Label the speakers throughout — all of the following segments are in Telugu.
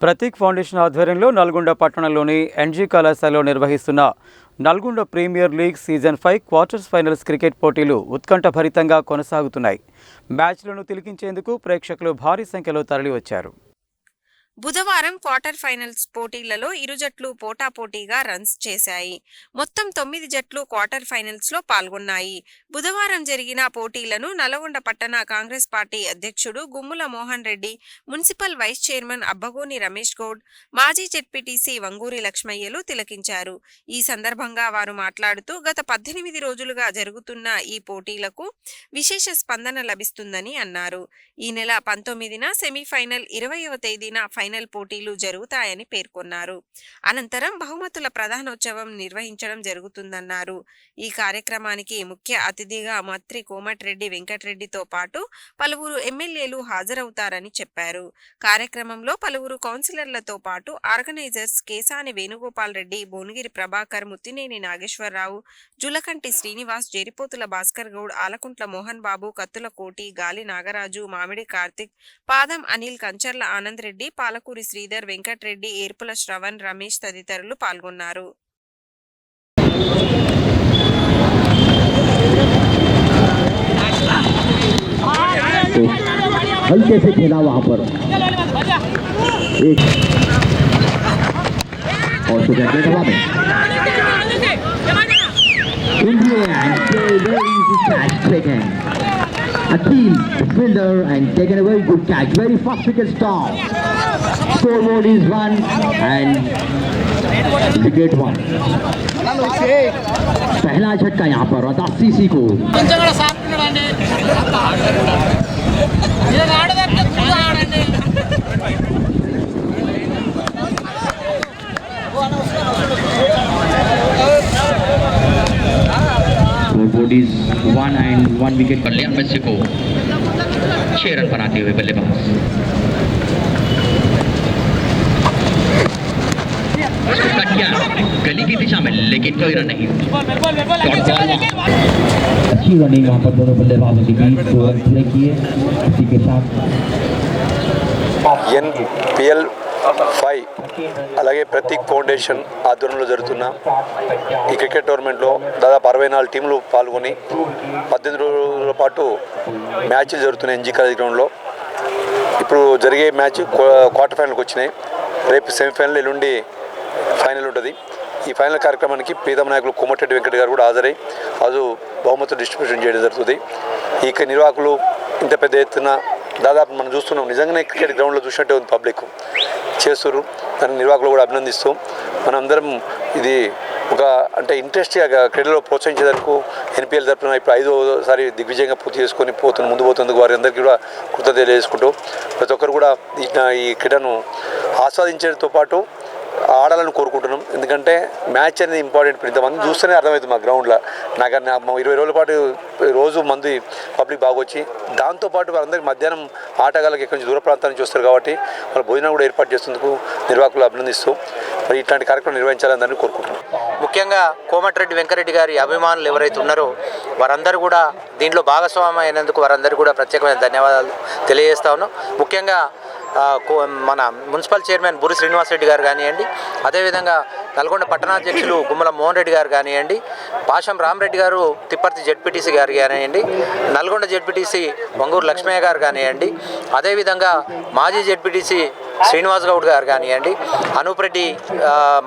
Speaker 1: ప్రతీక్ ఫౌండేషన్ ఆధ్వర్యంలో నల్గొండ పట్టణంలోని ఎన్జీ కళాశాలలో నిర్వహిస్తున్న Nalgonda premier league season 5 quarters finals cricket పోటీలు ఉత్కంఠభరితంగా కొనసాగుతున్నాయి. మ్యాచ్లను తిలకించేందుకు ప్రేక్షకులు భారీ సంఖ్యలో తరలివచ్చారు.
Speaker 2: బుధవారం క్వార్టర్ ఫైనల్స్ పోటీలలో ఇరు జట్లు పోటాపోటీగా రన్స్ చేశాయి. మొత్తం 9 జట్లు క్వార్టర్ ఫైనల్స్లో పాల్గొన్నాయి. బుధవారం జరిగిన పోటీలను నల్గొండ పట్టణ కాంగ్రెస్ పార్టీ అధ్యక్షుడు Gummula Mohan Reddy, municipal vice chairman Abbagoni Ramesh Goud, మాజీ జెడ్పీటీసీ వంగూరి లక్ష్మయ్యలు తిలకించారు. ఈ సందర్భంగా వారు మాట్లాడుతూ గత 18 రోజులుగా జరుగుతున్న ఈ పోటీలకు విశేష స్పందన లభిస్తుందని అన్నారు. ఈ నెల 19న సెమీఫైనల్, 20వ తేదీన ఫైనల్ పోటీలు జరుగుతాయని పేర్కొన్నారు. అనంతరం బహుమతుల ప్రధానోత్సవం నిర్వహించడం జరుగుతుందన్నారు. ఈ కార్యక్రమానికి ముఖ్య అతిథిగా మంత్రి కోమటిరెడ్డి వెంకటరెడ్డితో పాటు పలువురు ఎమ్మెల్యేలు హాజరవుతారని చెప్పారు. కార్యక్రమంలో పలువురు కౌన్సిలర్లతో పాటు ఆర్గనైజర్స్ కేసాని వేణుగోపాల్ రెడ్డి, భువనగిరి ప్రభాకర్, ముత్తినేని నాగేశ్వరరావు, జులకంటి శ్రీనివాస్, జేరిపోతుల భాస్కర్ గౌడ్, ఆలకుంట్ల మోహన్ బాబు, కత్తుల కోటి, గాలి నాగరాజు, మామిడి కార్తిక్, పాదం అనిల్, కంచర్ల ఆనంద్ రెడ్డి, పాలకూరి శ్రీధర్, వెంకటరెడ్డి, ఏర్పుల శ్రవణ్, రమేష్ తదితరులు పాల్గొన్నారు.
Speaker 3: हल्के से खेला वहां पर एक और तो कहते हैं Akhil, fielder, and taken a very good catch. Very fast wicket stop. Scoreboard is 1 and wicket 1. पहला झटका यहाँ पर 80 को. Scoreboard is 1 and 1 wicket पर लिया मेसी को 6 रन बनाते हुए बल्लेबाज. कट किया गली की दिशा में, लेकिन कोई रन नहीं. अच्छी रनिंग वहाँ पर दोनों बल्लेबाजों के बीच, 2 रन प्ले किए. इसी के साथ
Speaker 4: NPL 5 అలాగే ప్రతీక్ ఫౌండేషన్ ఆధ్వర్యంలో జరుగుతున్న ఈ క్రికెట్ టోర్నమెంట్లో దాదాపు 64 టీంలు పాల్గొని 18 రోజుల పాటు మ్యాచ్లు జరుగుతున్నాయి ఎన్జీ కాలేజ్ గ్రౌండ్లో. ఇప్పుడు జరిగే మ్యాచ్ క్వార్టర్ ఫైనల్కి వచ్చినాయి. రేపు సెమీఫైనల్, ఎల్లుండి ఫైనల్ ఉంటుంది. ఈ ఫైనల్ కార్యక్రమానికి ప్రీతమ నాయకులు కోమటిరెడ్డి వెంకట గారు కూడా హాజరై బహుమతులు డిస్ట్రిబ్యూషన్ చేయడం జరుగుతుంది. ఈ నిర్వాహకులు ఇంత పెద్ద ఎత్తున దాదాపు మనం చూస్తున్నాం, నిజంగానే క్రికెట్ గ్రౌండ్లో చూసినట్టే ఉంది, పబ్లిక్ చేస్తున్నారు. దాని నిర్వాహకులు కూడా అభినందిస్తూ మనందరం ఇది ఒక అంటే ఇంట్రెస్ట్గా క్రీడలో ప్రోత్సహించేందుకు NPL తరఫున ఇప్పుడు 5వసారి దిగ్విజయంగా పూర్తి చేసుకొని ముందు పోతుందుకు వారి అందరికీ కూడా కృతజ్ఞతలు తెలియజేసుకుంటూ ప్రతి ఒక్కరు కూడా ఈ క్రీడను ఆస్వాదించడంతో పాటు ఆడాలని కోరుకుంటున్నాం. ఎందుకంటే మ్యాచ్ అనేది ఇంపార్టెంట్. ఇప్పుడు ఇంతమంది చూస్తేనే అర్థమవుతుంది మా గ్రౌండ్లో. నాకు 20 రోజుల పాటు రోజు మంది పబ్లిక్ బాగా వచ్చి, దాంతోపాటు వాళ్ళందరికీ మధ్యాహ్నం ఆటగాళ్ళకి ఎక్కడి నుంచి దూర ప్రాంతాల నుంచి వస్తారు కాబట్టి వాళ్ళ భోజనం కూడా ఏర్పాటు చేసేందుకు నిర్వాహకులు అభినందిస్తూ మరి ఇట్లాంటి కార్యక్రమం నిర్వహించాలని దాన్ని కోరుకుంటున్నాం.
Speaker 5: ముఖ్యంగా కోమటిరెడ్డి వెంకరెడ్డి గారి అభిమానులు ఎవరైతే ఉన్నారో వారందరూ కూడా దీంట్లో భాగస్వామ్యం అయినందుకు వారందరూ కూడా ప్రత్యేకమైన ధన్యవాదాలు తెలియజేస్తా ఉన్నాం. ముఖ్యంగా మన మున్సిపల్ చైర్మన్ బూరి శ్రీనివాసరెడ్డి గారు కానివ్వండి, అదేవిధంగా నల్గొండ పట్టణాధ్యక్షులు గుమ్మల మోహన్ రెడ్డి గారు కానివ్వండి, పాషం రామరెడ్డి గారు తిప్పర్తి జెడ్పీటీసీ గారు కానివ్వండి, నల్గొండ జెడ్పీటీసీ వంగూరు లక్ష్మయ్య గారు కానివ్వండి, అదేవిధంగా మాజీ జెడ్పీటీసీ శ్రీనివాస్ గౌడ్ గారు కానివ్వండి, అనూప్రెడ్డి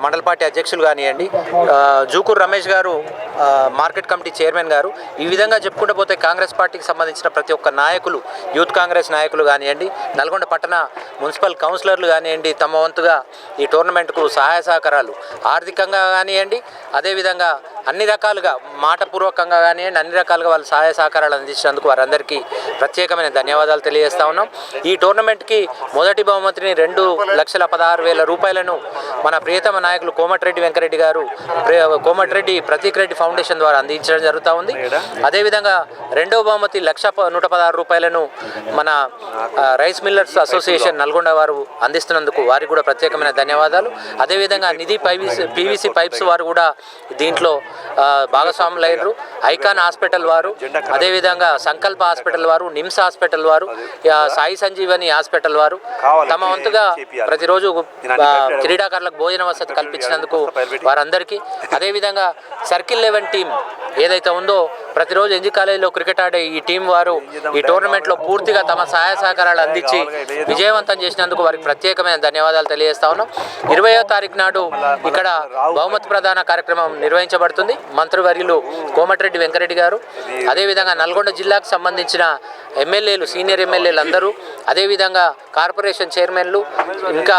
Speaker 5: మండల పార్టీ అధ్యక్షులు కానివ్వండి, జూకూరు రమేష్ గారు మార్కెట్ కమిటీ చైర్మన్ గారు, ఈ విధంగా చెప్పుకుంటూ పోతే కాంగ్రెస్ పార్టీకి సంబంధించిన ప్రతి ఒక్క నాయకులు, యూత్ కాంగ్రెస్ నాయకులు కానివ్వండి, నల్గొండ పట్టణ మున్సిపల్ కౌన్సిలర్లు కానివ్వండి, తమ వంతుగా ఈ టోర్నమెంట్కు సహాయ సహకారాలు ఆర్థికంగా కానివ్వండి, అదేవిధంగా అన్ని రకాలుగా మాటపూర్వకంగా కానివ్వండి, అన్ని రకాలుగా వాళ్ళు సహాయ సహకారాలు అందించినందుకు వారందరికీ ప్రత్యేకమైన ధన్యవాదాలు తెలియజేస్తా ఉన్నాం. ఈ టోర్నమెంట్కి మొదటి బహుమతిని 2,16,000 రూపాయలను మన ప్రియతమ నాయకులు కోమటిరెడ్డి వెంకరెడ్డి గారు కోమటిరెడ్డి ప్రతీక్ రెడ్డి ఫౌండేషన్ ద్వారా అందించడం జరుగుతూ ఉంది. అదేవిధంగా రెండవ బహుమతి 1,116 రూపాయలను మన రైస్ మిల్లర్స్ అసోసియేషన్ నల్గొండ వారు అందిస్తున్నందుకు వారికి కూడా ప్రత్యేకమైన ధన్యవాదాలు. అదేవిధంగా నిధి PVC పైప్స్ వారు కూడా దీంట్లో భాగస్వాములైనరు. ఐకాన్ హాస్పిటల్ వారు, అదేవిధంగా సంకల్ప హాస్పిటల్ వారు, నిమ్స్ హాస్పిటల్ వారు, సాయి సంజీవని హాస్పిటల్ వారు తమ వంతుగా ప్రతిరోజు క్రీడాకారులకు భోజన వసతి కల్పించినందుకు వారందరికీ, అదేవిధంగా సర్కిల్ 11 టీం ఏదైతే ఉందో ప్రతిరోజు ఎన్జీ కాలేజీలో క్రికెట్ ఆడే ఈ టీం వారు ఈ టోర్నమెంట్లో పూర్తిగా తమ సహాయ సహకారాలు అందించి విజయవంతం చేసినందుకు వారికి ప్రత్యేకమైన ధన్యవాదాలు తెలియజేస్తా ఉన్నాం. 20వ తారీఖు నాడు ఇక్కడ బహుమతి ప్రదాన కార్యక్రమం నిర్వహించబడుతుంది. మంత్రివర్యులు కోమటిరెడ్డి వెంకరెడ్డి గారు, అదేవిధంగా నల్గొండ జిల్లాకు సంబంధించిన ఎమ్మెల్యేలు, సీనియర్ ఎమ్మెల్యేలు అందరూ, అదేవిధంగా కార్పొరేషన్ చైర్మన్లు, ఇంకా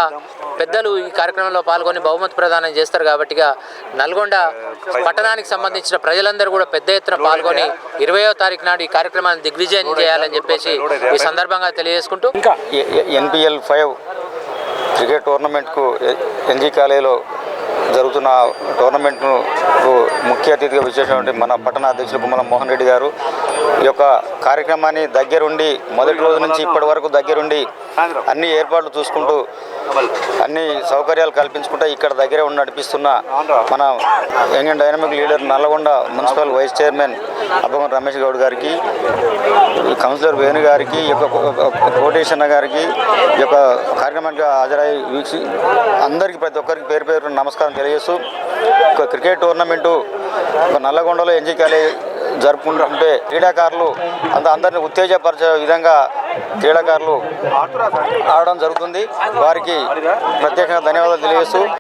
Speaker 5: పెద్దలు ఈ కార్యక్రమంలో పాల్గొని బహుమతి ప్రదానం చేస్తారు. కాబట్టి నల్గొండ పట్టణానికి సంబంధించిన ప్రజలందరూ కూడా పెద్ద ఎత్తున పాల్గొని 20వ తారీఖు నాడు ఈ కార్యక్రమాన్ని దిగ్విజయం చేయాలని చెప్పేసి ఈ సందర్భంగా తెలియజేసుకుంటూ,
Speaker 6: NPL 5 క్రికెట్ టోర్నమెంట్కు ఎన్జీ కాలేజీలో జరుగుతున్న టోర్నమెంట్ను ముఖ్య అతిథిగా విశేషం మన పట్టణ అధ్యక్షులు కుమ్మల మోహన్ రెడ్డి గారు ఈ యొక్క కార్యక్రమాన్ని దగ్గరుండి మొదటి రోజు నుంచి ఇప్పటి వరకు దగ్గరుండి అన్ని ఏర్పాట్లు చూసుకుంటూ అన్ని సౌకర్యాలు కల్పించుకుంటూ ఇక్కడ దగ్గరే ఉండి నడిపిస్తున్న మన young and dynamic leader Nalgonda municipal vice chairman Abbagam Ramesh Goud గారికి, కౌన్సిలర్ వేణు గారికి, ఈ యొక్క కోటేశ్వర గారికి, ఈ యొక్క కార్యక్రమానికి హాజరై వీక్షి అందరికీ ప్రతి ఒక్కరికి పేరు పేరు నమస్కారం తెలియజేస్తూ, ఒక క్రికెట్ టోర్నమెంటు నల్లగొండలో ఎన్జీ కాలేజ్ జరుపుకుంటుంటే క్రీడాకారులు అందరినీ ఉత్తేజపరిచే విధంగా క్రీడాకారులు ఆడడం జరుగుతుంది. వారికి ప్రత్యేకంగా ధన్యవాదాలు తెలియజేస్తూ